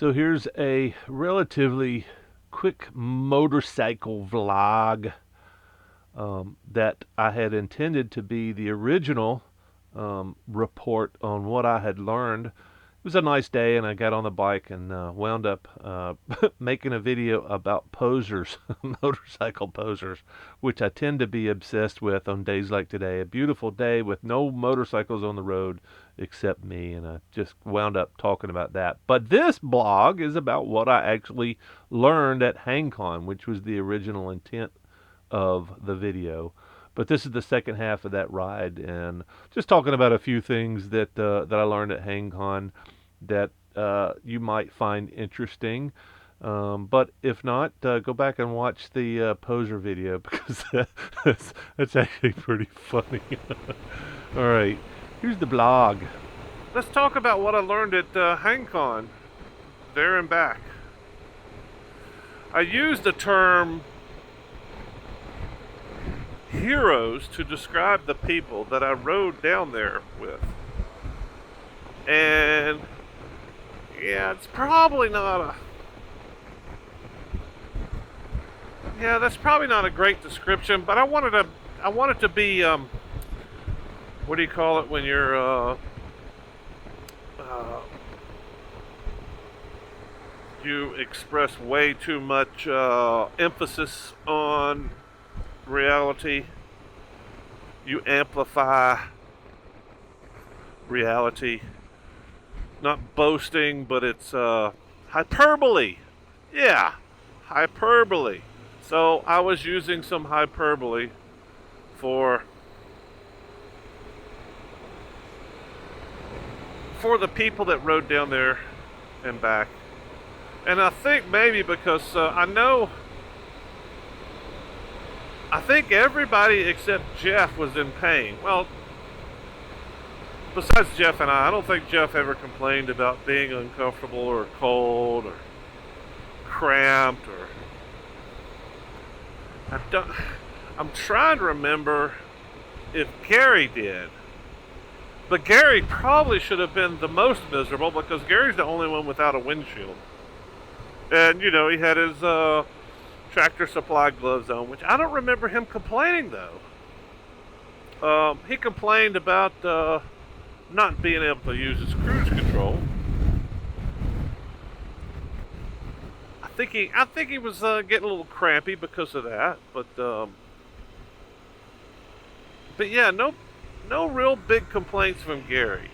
So here's a relatively quick motorcycle vlog that I had intended to be the original report on what I had learned. It was a nice day, and I got on the bike and wound up making a video about posers, motorcycle posers, which I tend to be obsessed with on days like today. A beautiful day with no motorcycles on the road except me, and I just wound up talking about that. But this blog is about what I actually learned at HangCon, which was the original intent of the video. But this is the second half of that ride, and just talking about a few things that I learned at HangCon that you might find interesting. But if not, go back and watch the poser video because that's actually pretty funny. All right, here's the blog. Let's talk about what I learned at HangCon, there and back. I used the term heroes to describe the people that I rode down there with. And yeah, it's probably not a that's probably not a great description, but I want it to be what do you call it when you're you express way too much emphasis on reality. You amplify reality. Not boasting, but it's hyperbole. Yeah, hyperbole. So I was using some hyperbole for the people that rode down there and back. And I think maybe because I think everybody except Jeff was in pain. Well, besides Jeff and I don't think Jeff ever complained about being uncomfortable or cold or cramped or... I'm trying to remember if Gary did. But Gary probably should have been the most miserable because Gary's the only one without a windshield. And, you know, he had his Tractor Supply gloves on, which I don't remember him complaining, though. He complained about not being able to use his cruise control. I think he was getting a little crampy because of that, but yeah, no real big complaints from Gary.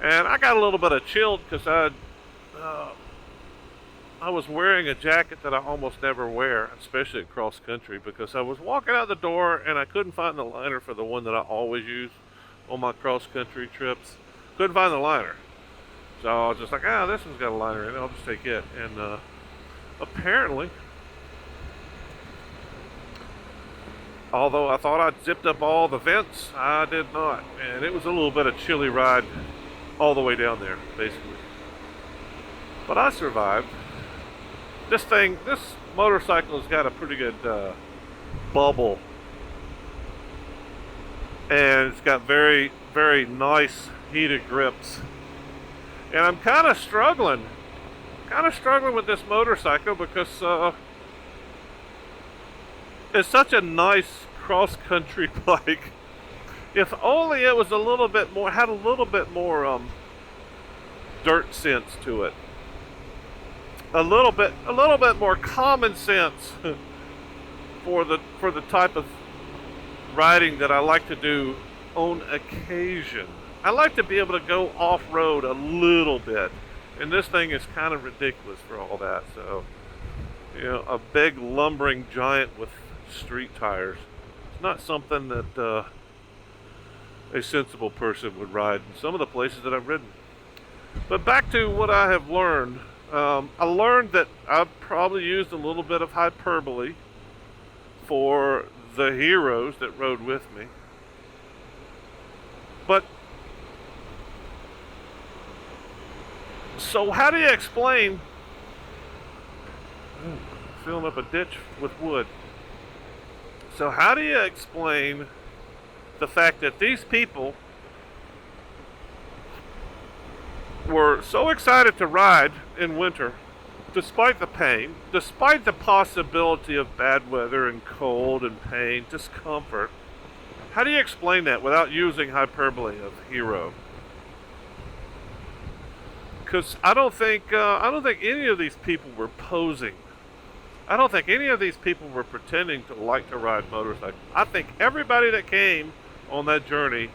And I got a little bit of chilled because I was wearing a jacket that I almost never wear, especially at cross country, because I was walking out the door and I couldn't find the liner for the one that I always use on my cross country trips. Couldn't find the liner. So I was just like, this one's got a liner in it, I'll just take it. And apparently, although I thought I'd zipped up all the vents, I did not. And it was a little bit of chilly ride all the way down there, basically. But I survived. This motorcycle has got a pretty good bubble. And it's got very, very nice heated grips. And I'm kind of struggling with this motorcycle because it's such a nice cross-country bike. If only it was had a little bit more dirt sense to it. A little bit more common sense for the type of riding that I like to do on occasion. I like to be able to go off-road a little bit, and this thing is kind of ridiculous for all that. So, you know, a big lumbering giant with street tires. It's not something that a sensible person would ride in some of the places that I've ridden. But back to what I have learned. I learned that I've probably used a little bit of hyperbole for the heroes that rode with me. But, so how do you explain filling up a ditch with wood? So how do you explain the fact that these people were so excited to ride in winter, despite the pain, despite the possibility of bad weather and cold and pain, discomfort. How do you explain that without using hyperbole of hero? Because I don't think any of these people were posing. I don't think any of these people were pretending to like to ride motorcycles. I think everybody that came on that journey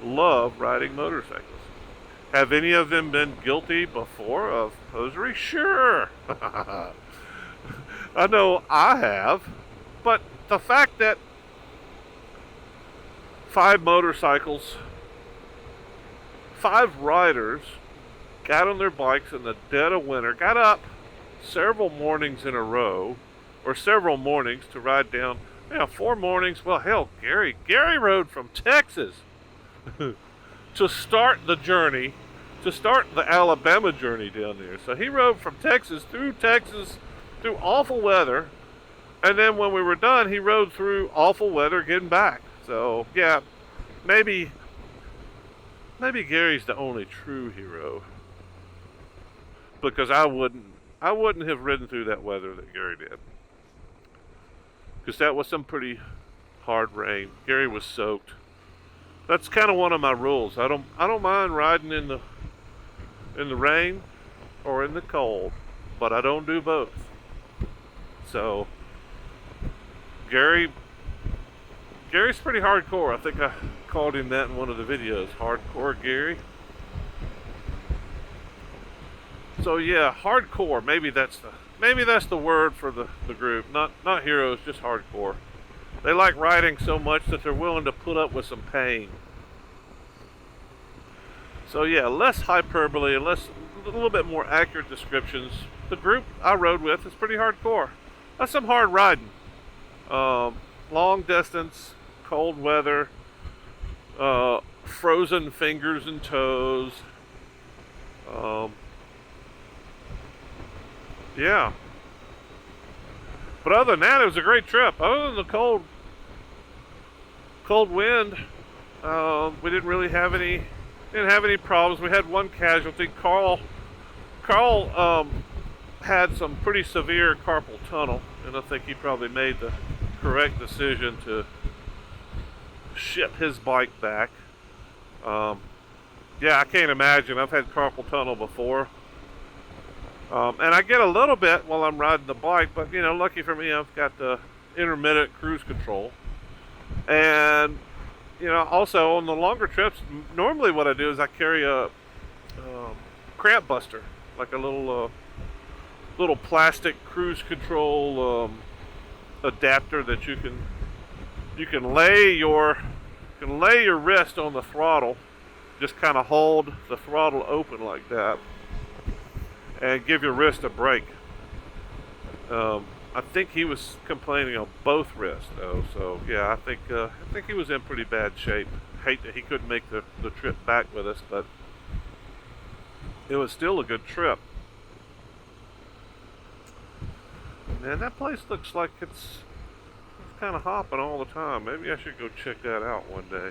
loved riding motorcycles. Have any of them been guilty before of posery? Sure. I know I have. But the fact that 5 motorcycles, 5 riders got on their bikes in the dead of winter, got up several mornings in a row, or several mornings to ride down, 4 mornings. Well, hell, Gary rode from Texas to start the journey, to start the Alabama journey down there. So he rode from Texas, through awful weather, and then when we were done, he rode through awful weather getting back. So, yeah, maybe Gary's the only true hero, because I wouldn't have ridden through that weather that Gary did, because that was some pretty hard rain. Gary was soaked. That's kind of one of my rules. I don't mind riding in the rain or in the cold, but I don't do both. So Gary's pretty hardcore. I think I called him that in one of the videos, Hardcore Gary. So yeah, hardcore. Maybe that's the word for the group. Not heroes, just hardcore. They like riding so much that they're willing to put up with some pain. So yeah, less hyperbole and a little bit more accurate descriptions. The group I rode with is pretty hardcore. That's some hard riding. Long distance, cold weather, frozen fingers and toes. Yeah. But other than that, it was a great trip. Other than the cold wind, we didn't really have any problems. We had one casualty. Carl had some pretty severe carpal tunnel, and I think he probably made the correct decision to ship his bike back. Yeah, I can't imagine. I've had carpal tunnel before. And I get a little bit while I'm riding the bike, but lucky for me, I've got the intermittent cruise control. And also on the longer trips, normally what I do is I carry a cramp buster, like a little plastic cruise control adapter that you can lay your wrist on the throttle, just kind of hold the throttle open like that, and give your wrist a break. I think he was complaining on both wrists, though. So yeah, I think he was in pretty bad shape. Hate that he couldn't make the trip back with us, but it was still a good trip. Man, that place looks like it's kind of hopping all the time. Maybe I should go check that out one day.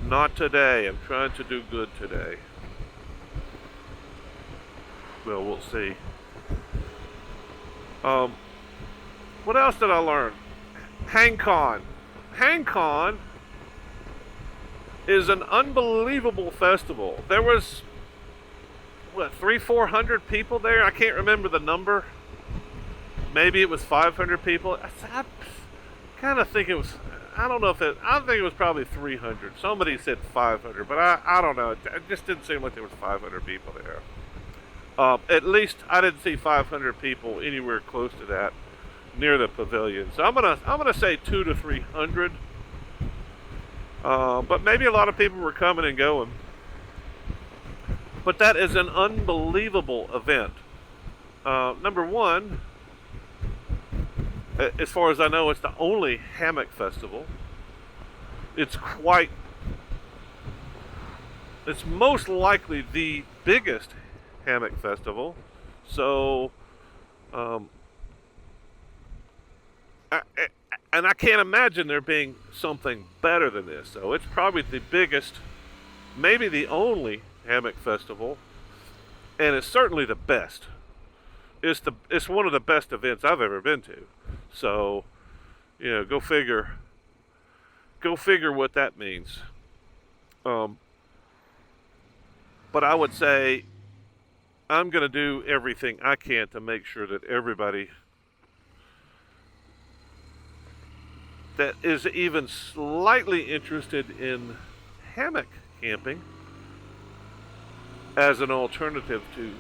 Not today. I'm trying to do good today. Well, we'll see. What else did I learn? HangCon. HangCon is an unbelievable festival. There was, 300-400 people there? I can't remember the number. Maybe it was 500 people. I kind of think it was, I think it was probably 300. Somebody said 500, but I don't know. It just didn't seem like there was 500 people there. At least I didn't see 500 people anywhere close to that near the pavilion. So I'm gonna say 200 to 300. But maybe a lot of people were coming and going. But that is an unbelievable event. Number one, as far as I know, it's the only hammock festival. It's most likely the biggest hammock festival. So, and I can't imagine there being something better than this. So it's probably the biggest, maybe the only Hammock Festival, and it's certainly the best. It's one of the best events I've ever been to. So, go figure. Go figure what that means. But I would say I'm going to do everything I can to make sure that everybody that is even slightly interested in hammock camping as an alternative to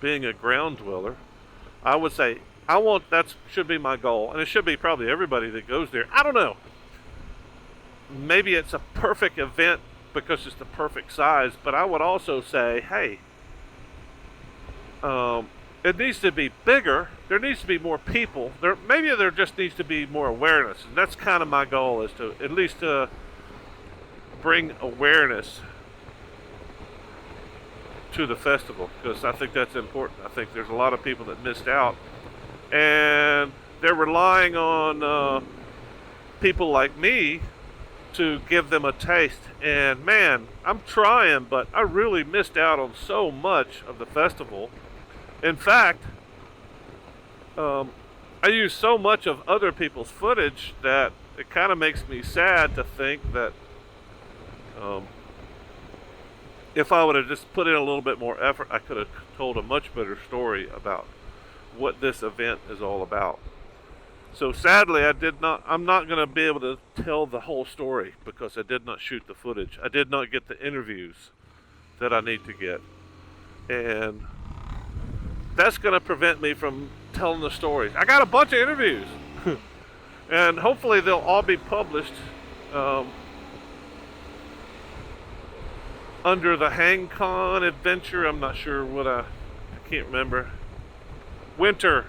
being a ground dweller, I would say that should be my goal, and it should be probably everybody that goes there. I don't know. Maybe it's a perfect event because it's the perfect size, but I would also say, hey, it needs to be bigger. There needs to be more people. Maybe there just needs to be more awareness, and that's kind of my goal, is to at least bring awareness to the festival, because I think that's important. I think there's a lot of people that missed out, and they're relying on people like me to give them a taste. And man, I'm trying, but I really missed out on so much of the festival. In fact, I use so much of other people's footage that it kind of makes me sad to think that if I would have just put in a little bit more effort, I could have told a much better story about what this event is all about. So sadly, I'm not going to be able to tell the whole story because I did not shoot the footage. I did not get the interviews that I need to get. And that's going to prevent me from telling the stories. I got a bunch of interviews. And hopefully they'll all be published under the HangCon adventure. I'm not sure what I can't remember. Winter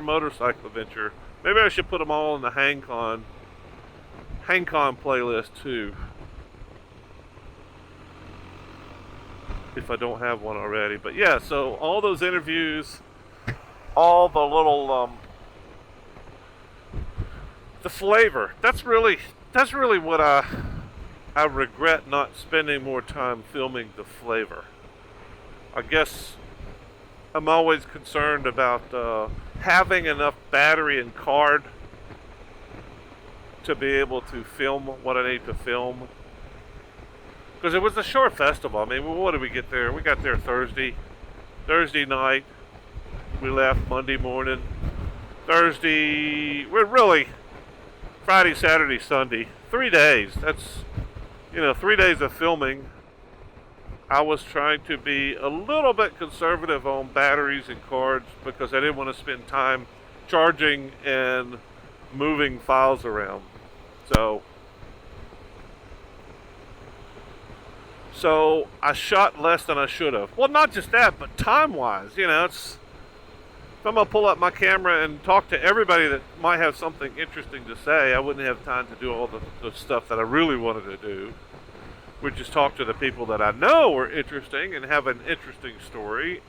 motorcycle adventure. Maybe I should put them all in the HangCon playlist too, if I don't have one already. But yeah, so all those interviews, all the little the flavor. That's really what I regret not spending more time filming the flavor. I guess I'm always concerned about having enough battery and card to be able to film what I need to film. Because it was a short festival. I mean, what did we get there? We got there Thursday night. We left Monday morning. We're really Friday, Saturday, Sunday. 3 days. That's, 3 days of filming. I was trying to be a little bit conservative on batteries and cards because I didn't want to spend time charging and moving files around. So I shot less than I should have. Well, not just that, but time-wise, if I'm going to pull up my camera and talk to everybody that might have something interesting to say, I wouldn't have time to do all the stuff that I really wanted to do, which is talk to the people that I know are interesting and have an interesting story.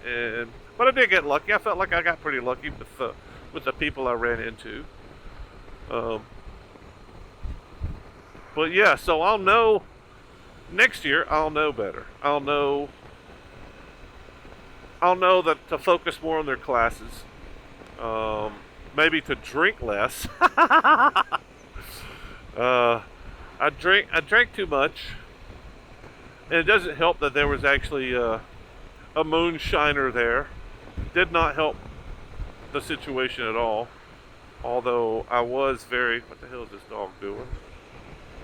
But I did get lucky. I felt like I got pretty lucky with the people I ran into. But yeah, so I'll know next year. I'll know better. I'll know that to focus more on their classes. Maybe to drink less. I drank too much. And it doesn't help that there was actually a moonshiner there. Did not help the situation at all. Although I was what the hell is this dog doing?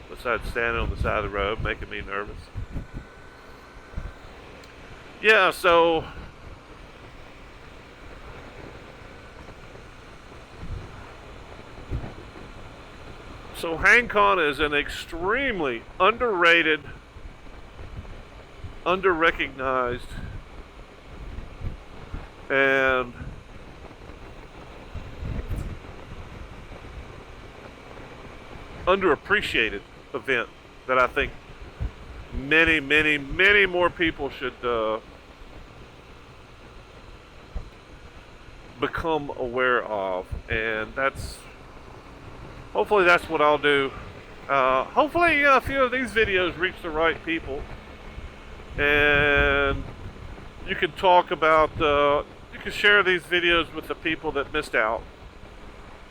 Besides standing on the side of the road, making me nervous. Yeah, so HangCon is an extremely underrated, underrecognized, and underappreciated event that I think many, many, many more people should become aware of. And hopefully that's what I'll do. Hopefully a few of these videos reach the right people. and you can talk about, you can share these videos with the people that missed out.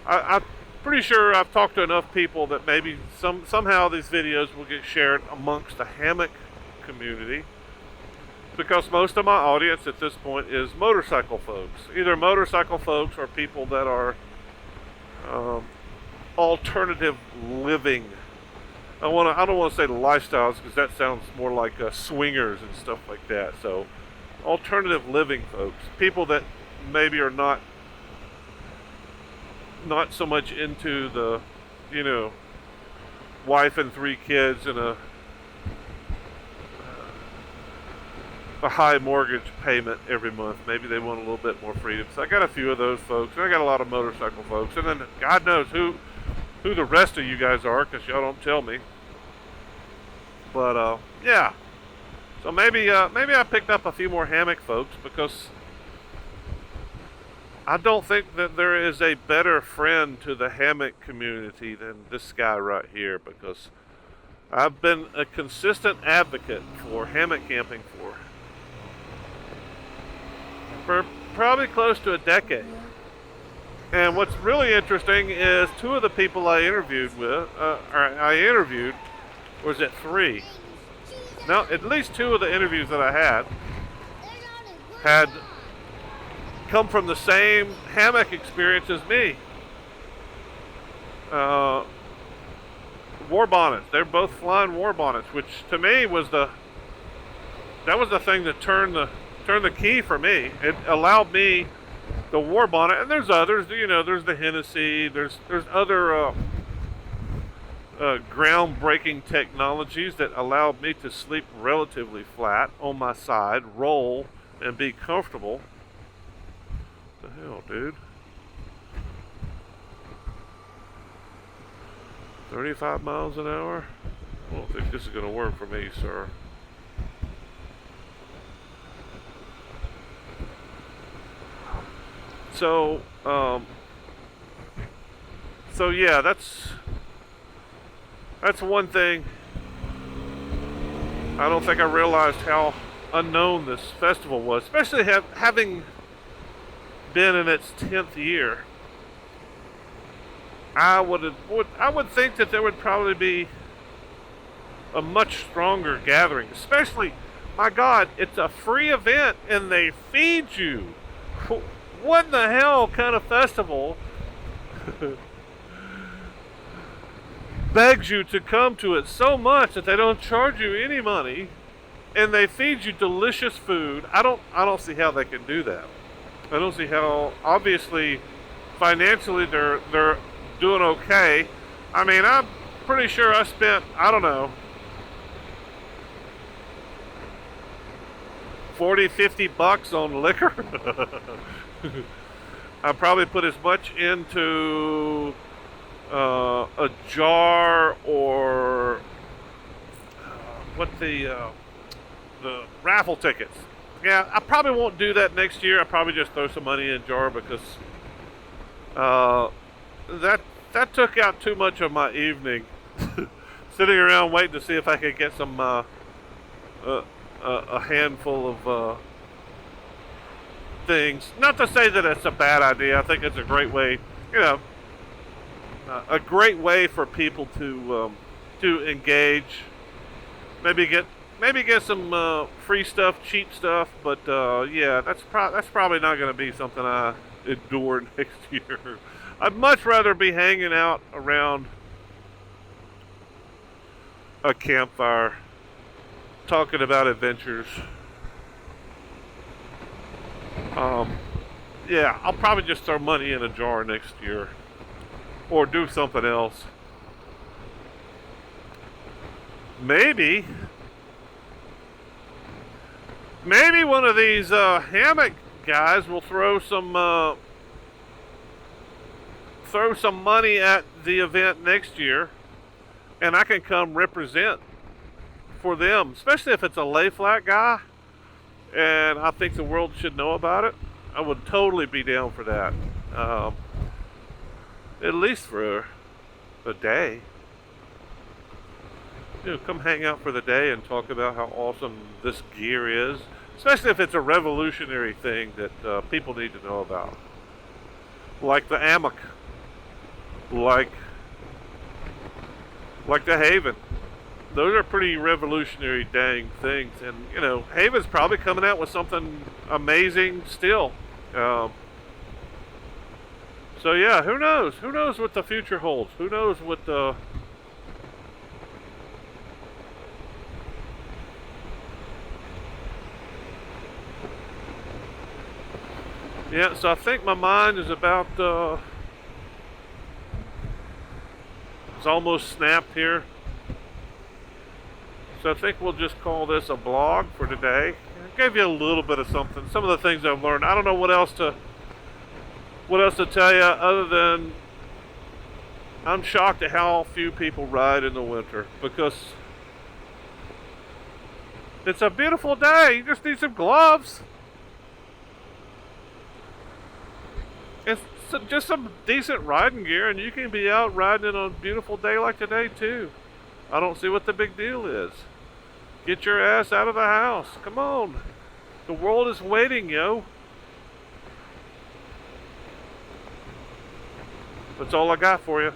I'm pretty sure I've talked to enough people that maybe somehow these videos will get shared amongst the hammock community, because most of my audience at this point is motorcycle folks, either motorcycle folks or people that are alternative living. I don't want to say lifestyles, because that sounds more like swingers and stuff like that. So alternative living folks, people that maybe are not so much into the, wife and 3 kids and a high mortgage payment every month. Maybe they want a little bit more freedom. So I got a few of those folks, and I got a lot of motorcycle folks, and then God knows who the rest of you guys are, because y'all don't tell me. But yeah. So maybe I picked up a few more hammock folks, because I don't think that there is a better friend to the hammock community than this guy right here, because I've been a consistent advocate for hammock camping for probably close to a decade. And what's really interesting is 2 of the people I interviewed was at 3. Now, at least 2 of the interviews that I had come from the same hammock experience as me. War bonnets. They're both flying war bonnets, which to me was the thing that turned the key for me. It allowed me the war bonnet, and there's others. There's the Hennessy. There's other groundbreaking technologies that allowed me to sleep relatively flat on my side, roll, and be comfortable. What the hell, dude? 35 miles an hour? I don't think this is going to work for me, sir. So yeah, that's one thing. I don't think I realized how unknown this festival was, especially having been in its 10th year. I would think that there would probably be a much stronger gathering, especially, my God, it's a free event and they feed you. What in the hell kind of festival begs you to come to it so much that they don't charge you any money and they feed you delicious food? I don't see how they can do that. I don't see how. Obviously, financially they're doing okay. I mean, I'm pretty sure I spent, I don't know, $40-50 on liquor. I probably put as much into a jar or the raffle tickets. Yeah, I probably won't do that next year. I'll probably just throw some money in a jar, because that took out too much of my evening. Sitting around waiting to see if I could get some a handful of things. Not to say that it's a bad idea. I think it's a great way, a great way for people to engage. Maybe get some free stuff, cheap stuff. But yeah, that's probably not going to be something I endure next year. I'd much rather be hanging out around a campfire, talking about adventures. Yeah, I'll probably just throw money in a jar next year, or do something else. Maybe one of these hammock guys will throw some money at the event next year, and I can come represent for them, especially if it's a lay flat guy, and I think the world should know about it. I would totally be down for that, at least for a day. come hang out for the day and talk about how awesome this gear is, especially if it's a revolutionary thing that people need to know about, like the hammock, like the Haven. Those are pretty revolutionary dang things, and Haven's probably coming out with something amazing still. Um, so yeah, who knows? Who knows what the future holds? Who knows what the Yeah, so I think my mind is about it's almost snapped here. So I think we'll just call this a blog for today. I gave you a little bit of something, some of the things I've learned. I don't know what else to tell you other than I'm shocked at how few people ride in the winter, because it's a beautiful day. You just need some gloves. It's just some decent riding gear, and you can be out riding on a beautiful day like today too. I don't see what the big deal is. Get your ass out of the house. Come on. The world is waiting, yo. That's all I got for you.